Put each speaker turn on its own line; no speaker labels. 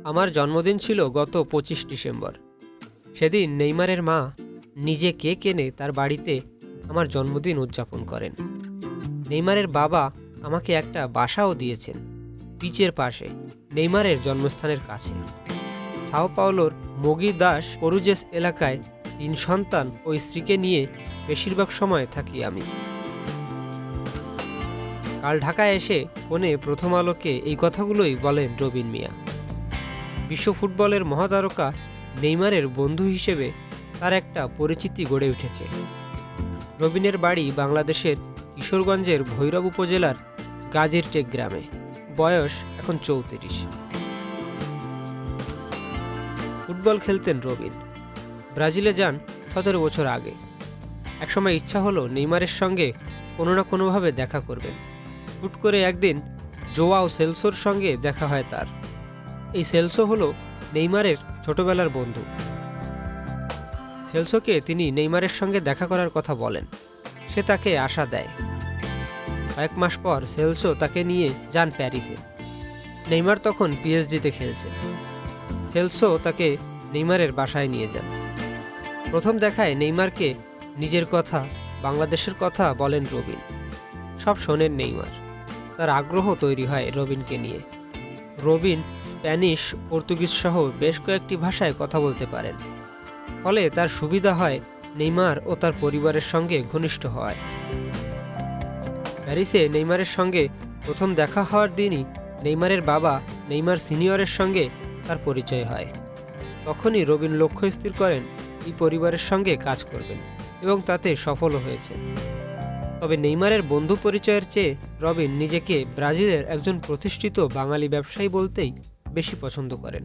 আমার জন্মদিন ছিল গত ২৫ ডিসেম্বর। সেদিন নেইমারের মা নিজে কেক এনে তার বাড়িতে আমার জন্মদিন উদযাপন করেন। নেইমারের বাবা আমাকে একটা বাসাও দিয়েছেন, পিচের পাশে, নেইমারের জন্মস্থানের কাছে। সাও পাওলোর মগি দাস পরুজেস এলাকায় ৩ সন্তান ও স্ত্রীকে নিয়ে বেশিরভাগ সময় থাকি আমি। কাল ঢাকায় এসে ফোনে প্রথম আলোকে এই কথাগুলোই বলেন রবিন মিয়া। বিশ্ব ফুটবলের মহাতারকা নেইমারের বন্ধু হিসেবে তার একটা পরিচিতি গড়ে উঠেছে। রবিনের বাড়ি বাংলাদেশের কিশোরগঞ্জের ভৈরব উপজেলার গাজীরটেক গ্রামে। বয়স এখন ৩৪। ফুটবল খেলতেন রবিন। ব্রাজিলে যান ১৭ বছর আগে। একসময় ইচ্ছা হলো নেইমারের সঙ্গে কোনো না কোনোভাবে দেখা করবেন। হুট করে একদিন জোয়াও সেলসোর সঙ্গে দেখা হয় তার। এই সেলসো হলো নেইমারের ছোটবেলার বন্ধু। সেলসোকে তিনি নেইমারের সঙ্গে দেখা করার কথা বলেন। সে তাকে আশা দেয়। কয়েক মাস পর সেলসো তাকে নিয়ে যান প্যারিসে। নেইমার তখন পিএসজিতে খেলছেন। সেলসো তাকে নেইমারের বাসায় নিয়ে যান। প্রথম দেখায় নেইমারকে নিজের কথা, বাংলাদেশের কথা বলেন রবিন। সব শোনেন নেইমার। তার আগ্রহ তৈরি হয় রবিনকে নিয়ে। রবিন স্প্যানিশ, পর্তুগিজ সহ বেশ কয়েকটি ভাষায় কথা বলতে পারেন। ফলে তার সুবিধা হয় নেইমার ও তার পরিবারের সঙ্গে ঘনিষ্ঠ হওয়ায়। প্যারিসে নেইমারের সঙ্গে প্রথম দেখা হওয়ার দিনই নেইমারের বাবা নেইমার সিনিয়রের সঙ্গে তার পরিচয় হয়। তখনই রবিন লক্ষ্য স্থির করেন এই পরিবারের সঙ্গে কাজ করবেন, এবং তাতে সফলও হয়েছে। তবে নেইমারের বন্ধু পরিচয়ের চেয়ে রবিন নিজেকে ব্রাজিলের একজন প্রতিষ্ঠিত বাঙালি ব্যবসায়ী বলতেই বেশি পছন্দ করেন।